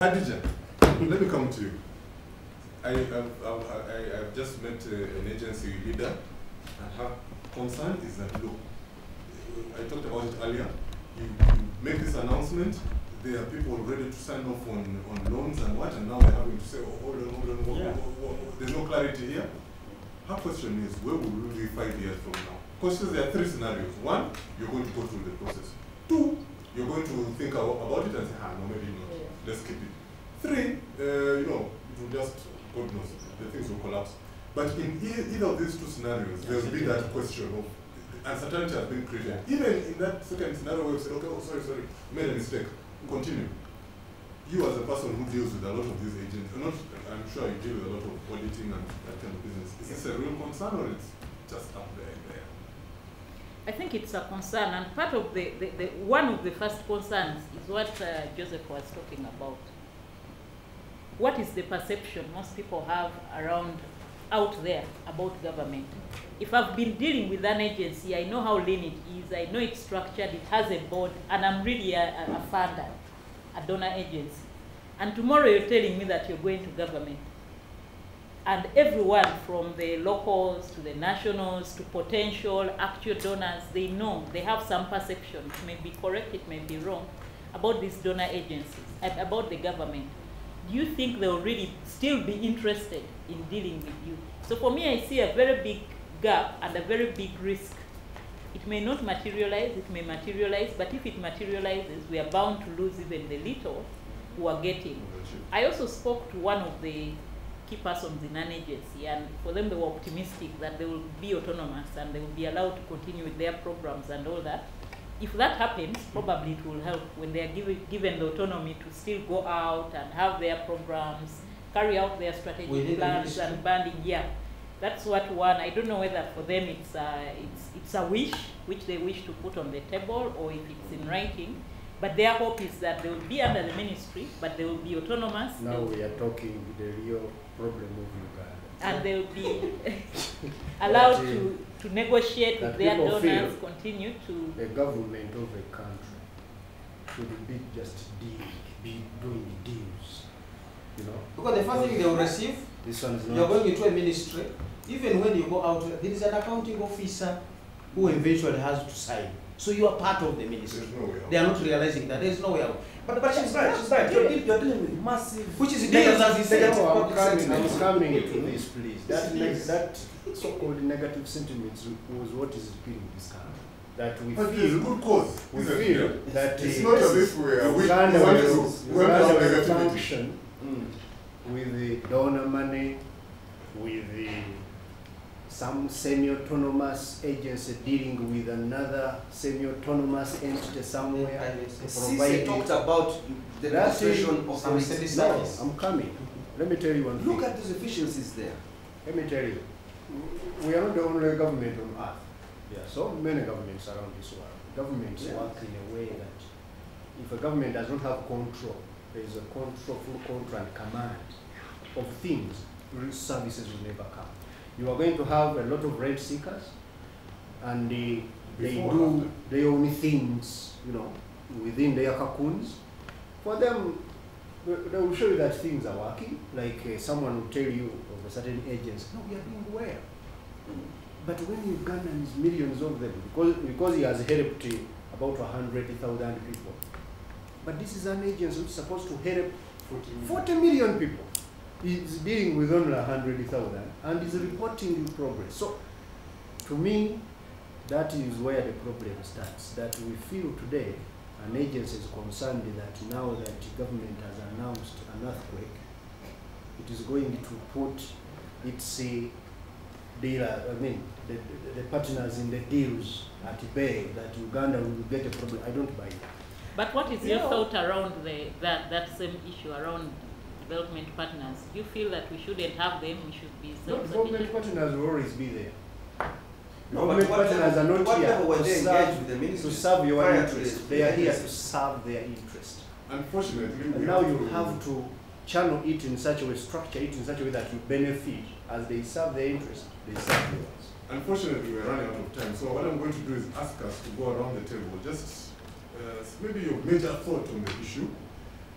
Hadija, let me come to you. I've just met an agency leader, and her concern is that, look, I talked about it earlier, you make this announcement, there are people ready to sign off on loans and what, and now they're having to say, oh, hold on, there's no clarity here. Her question is, where will we be 5 years from now? Because there are 3 scenarios. 1, you're going to go through the process. 2, you're going to think about it and say, no, maybe not. Let's keep it. 3, it will just, God knows, the things will collapse. But in either of these 2 scenarios, there will be that question of uncertainty has been created. Even in that second scenario where you say, okay, sorry, made a mistake, continue. You as a person who deals with a lot of these agents, I'm sure you deal with a lot of auditing and that kind of business. Is this a real concern or it's just up there? I think it's a concern, and part of one of the first concerns is what Joseph was talking about. What is the perception most people have out there about government? If I've been dealing with an agency, I know how lean it is, I know it's structured, it has a board, and I'm really a funder, a donor agency. And tomorrow you're telling me that you're going to government. And everyone from the locals to the nationals to potential actual donors, they know, they have some perception, it may be correct, it may be wrong, about these donor agencies and about the government. Do you think they will really still be interested in dealing with you? So for me, I see a very big gap and a very big risk. It may not materialize, it may materialize, but if it materializes, we are bound to lose even the little who are getting. I also spoke to one of the key persons in an agency, and for them they were optimistic that they will be autonomous and they will be allowed to continue with their programs and all that. If that happens, probably it will help when they are given the autonomy to still go out and have their programs, carry out their strategic plans and banding. Yeah, that's what one. I don't know whether for them it's a wish which they wish to put on the table or if it's in writing. But their hope is that they will be under the ministry, but they will be autonomous. Now we are talking the real problem of Uganda. And they will be allowed to negotiate with their donors, continue to... The government of a country should be just doing deals, you know. Because the first thing they will receive, you're going into a ministry, even when you go out, there is an accounting officer who eventually has to sign. So you are part of the ministry. They are not realizing that there is no way out. But she's right. You're dealing with massive, which is deals as he said. I'm coming to this, please. That so-called negative sentiments was what is killing this country. That we feel good cause. We feel that it's not as if we are Uganda will function with the donor money, with the some semi-autonomous agency dealing with another semi-autonomous entity somewhere. They talked about the administration of the service. No, I'm coming. Let me tell you one thing. Look at those efficiencies there. Let me tell you. We are not the only government on earth. There are so many governments around this world. Governments work in a way that if a government does not have control, there is a full control and command of things, services will never come. You are going to have a lot of rent seekers, and they own things, you know, within their cocoons. For them, they will show you that things are working. Like someone will tell you of a certain agency, no, we are doing well. But when Ugandans, millions of them, because he has helped about 100,000 people, but this is an agency which is supposed to help 40 million people. He's dealing with only 100,000 and is reporting progress. So, to me, that is where the problem starts. That we feel today, an agency is concerned that now that the government has announced an earthquake, it is going to put its the partners in the deals at bay, that Uganda will get a problem. I don't buy it. But what is your thought around that same issue around development partners? Do you feel that we shouldn't have them, we should be self-sufficient? Development partners will always be there. No, development partners are not here to serve your interest. They are here to serve their interest. Unfortunately, and now you have to channel it in such a way, structure it in such a way that you benefit. As they serve their interest, they serve yours. Unfortunately, we're running out of time. So what I'm going to do is ask us to go around the table. Just maybe your major thought on the issue.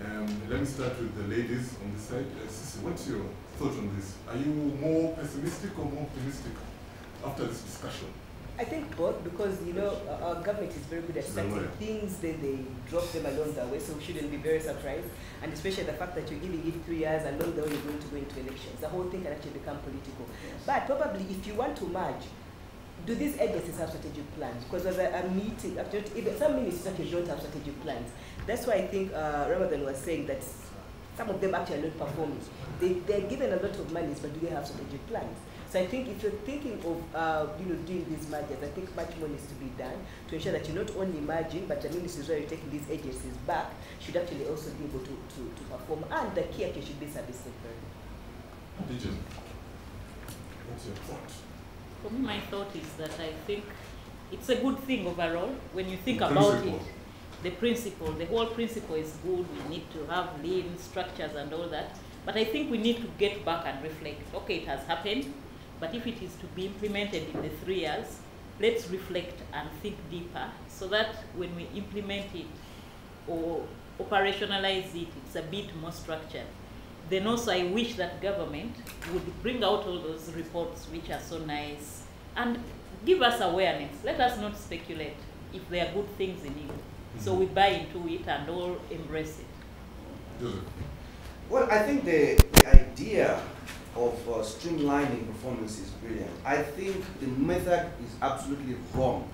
Let me start with the ladies on this side. Sisi, what's your thought on this? Are you more pessimistic or more optimistic after this discussion? I think both, because our government is very good at starting things, then they drop them along the way, so we shouldn't be very surprised. And especially the fact that you really give 3 years along the way you're going to go into elections. The whole thing can actually become political. Yes. But probably if you want to merge, do these agencies have strategic plans? Because as a meeting, even some ministries actually don't have strategic plans. That's why I think Ramadan was saying that some of them actually are not performing. They're given a lot of money, but do they have strategic plans? So I think if you're thinking of doing these mergers, I think much more needs to be done to ensure that you're not only merging, but the ministries where you're taking these agencies back should actually also be able to perform. And the key actually should be service delivery. What's your thought? For me, my thought is that I think it's a good thing overall when you think about it. The principle, the whole principle is good. We need to have lean structures and all that. But I think we need to get back and reflect. Okay, it has happened, but if it is to be implemented in the 3 years, let's reflect and think deeper so that when we implement it or operationalize it, it's a bit more structured. Then also I wish that government would bring out all those reports which are so nice and give us awareness. Let us not speculate if there are good things in it. So we buy into it and all embrace it. Well, I think the idea of streamlining performance is brilliant. I think the method is absolutely wrong.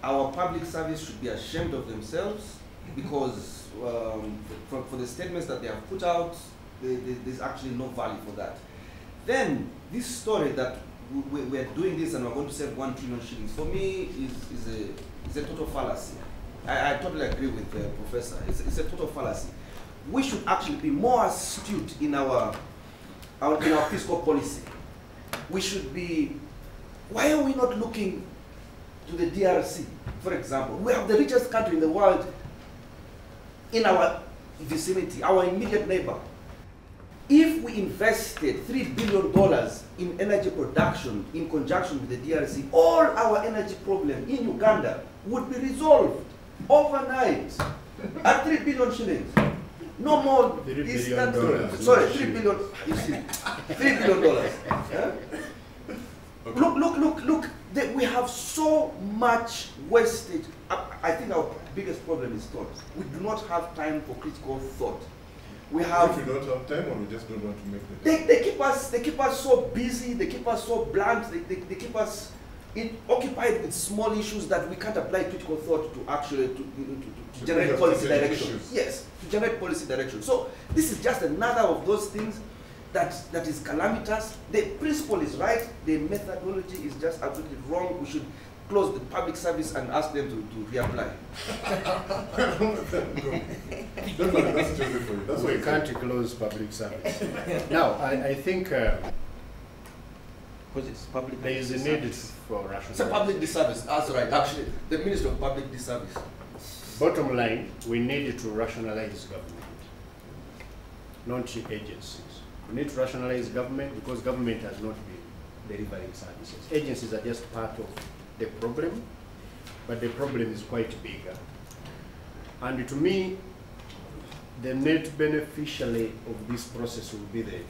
Our public service should be ashamed of themselves because for the statements that they have put out, there's actually no value for that. Then this story that we're doing this and we're going to save 1 trillion shillings, for me is a total fallacy. I totally agree with the professor. It's a total fallacy. We should actually be more astute in our fiscal policy. We should be, why are we not looking to the DRC, for example? We have the richest country in the world in our vicinity, our immediate neighbor. If we invested $3 billion in energy production in conjunction with the DRC, all our energy problem in Uganda would be resolved overnight at 3 billion shillings. No more distant. Sorry, $3 billion. You see, $3 billion. Yeah? Okay. Look. We have so much wastage. I think our biggest problem is thought. We do not have time for critical thought. We have. If we don't have time, or we just don't want to make the time. They keep us so busy. They keep us so blunt. They keep us occupied with small issues that we can't apply critical thought to actually to generate policy direction. Yes, to generate policy direction. So this is just another of those things that is calamitous. The principle is right. The methodology is just absolutely wrong. We should close the public service and ask them to reapply. That's why you can't close public service. Now, I think because it's public. There is a need for rationalization. It's a public disservice. That's right. Actually, the Minister of Public Disservice. Bottom line, we need to rationalize government, not agencies. We need to rationalize government because government has not been delivering services. Agencies are just part of the problem, but the problem is quite bigger. And to me, the net beneficiary of this process will be the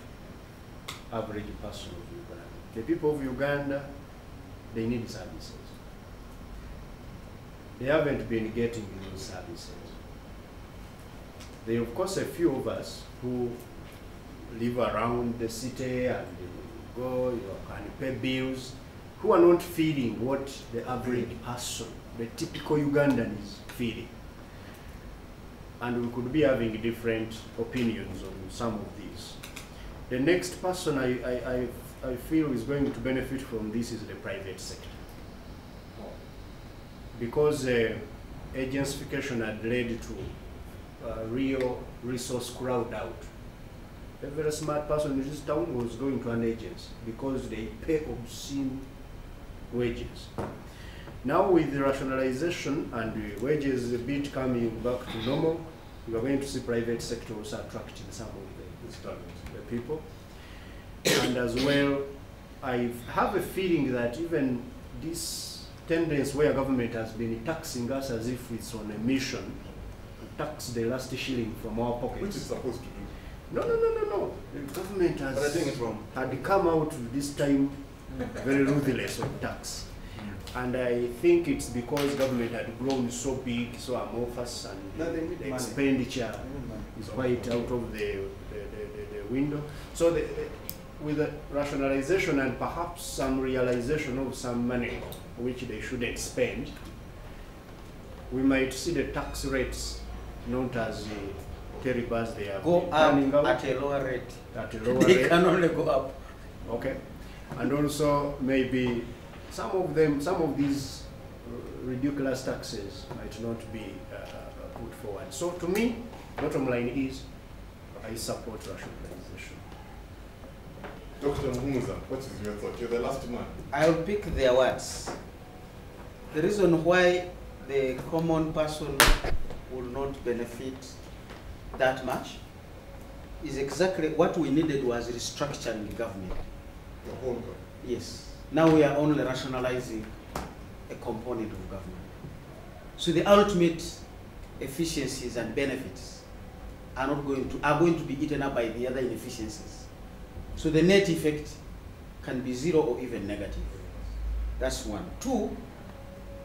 average person of Uganda. The people of Uganda, they need services. They haven't been getting those services. There are, of course, a few of us who live around the city and go, and pay bills, who are not feeling what the average person, the typical Ugandan is feeling. And we could be having different opinions on some of these. The next person I feel is going to benefit from this is the private sector. Because agentsification had led to real resource crowd out. A very smart person in this town was going to an agency because they pay obscene wages. Now with the rationalization and the wages a bit coming back to normal, we are going to see private sector also attracting some of the people. And as well, I have a feeling that even this tendency where government has been taxing us as if it's on a mission tax the last shilling from our pockets. Which is supposed to do. No. The government But I think it's wrong. had come out this time very ruthless on tax. And I think it's because government had grown so big, so amorphous, and No, they need the money. expenditure is quite out of the window. So with the rationalization and perhaps some realization of some money which they shouldn't spend, we might see the tax rates not as terrible as they are Go turning up out. at a lower rate. At a lower They rate. can only go up. Okay. And also maybe some of these ridiculous taxes might not be put forward. So to me, bottom line is I support rationalization. Dr. Muhumuza, what is your thought? You're the last man. I'll pick their words. The reason why the common person will not benefit that much is exactly what we needed was restructuring the government. The whole government. Yes. Now we are only rationalizing a component of government. So the ultimate efficiencies and benefits are going to be eaten up by the other inefficiencies. So the net effect can be zero or even negative. That's one. Two,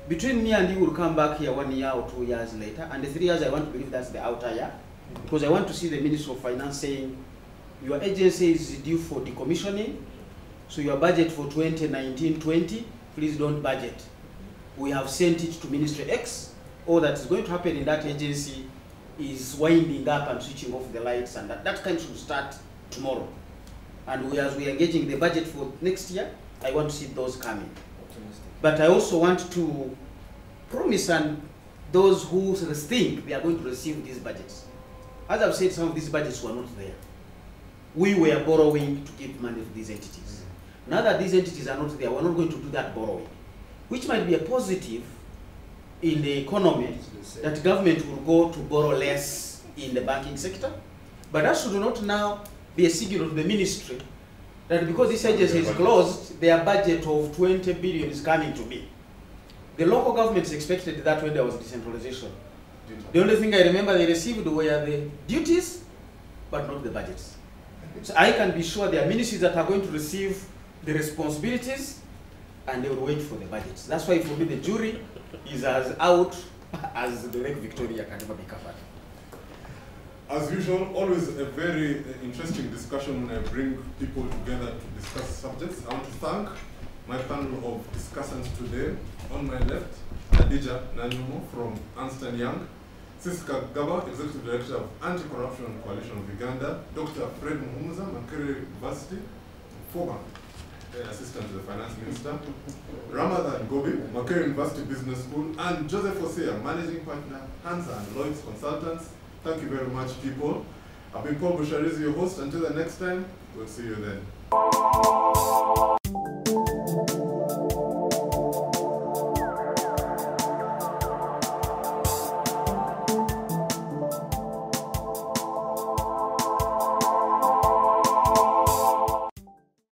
between me and you will come back here 1 year or 2 years later, and the 3 years I want to believe that's the outer year, because I want to see the Minister of Finance saying, your agency is due for decommissioning, so your budget for 2019-20, please don't budget. We have sent it to Ministry X. All that is going to happen in that agency is winding up and switching off the lights, and that kind should start tomorrow. And as we are engaging the budget for next year, I want to see those coming. But I also want to promise and those who think they are going to receive these budgets. As I've said, some of these budgets were not there. We were borrowing to give money to these entities. Now that these entities are not there, we're not going to do that borrowing, which might be a positive in the economy, that government will go to borrow less in the banking sector. But that should not now be a signal to the ministry that because this agency is closed, their budget of 20 billion is coming to me. The local governments expected that when there was decentralization. The only thing I remember they received were the duties, but not the budgets. So I can be sure there are ministries that are going to receive the responsibilities and they will wait for the budgets. That's why for me the jury is as out as the Lake Victoria can never be covered. As usual, always a very interesting discussion when I bring people together to discuss subjects. I want to thank my panel of discussants today. On my left, Adija Nanyumo from Ernst & Young, Siska Gaba, Executive Director of Anti-Corruption Coalition of Uganda, Dr. Fred Muhumuza, Makerere University, former Assistant to the Finance Minister, Ramadan Gobi, Makerere University Business School, and Joseph Osea, Managing Partner, Hansa and Lloyd's Consultants. Thank you very much, people. I've been Paul Busharizi, your host. Until the next time, we'll see you then.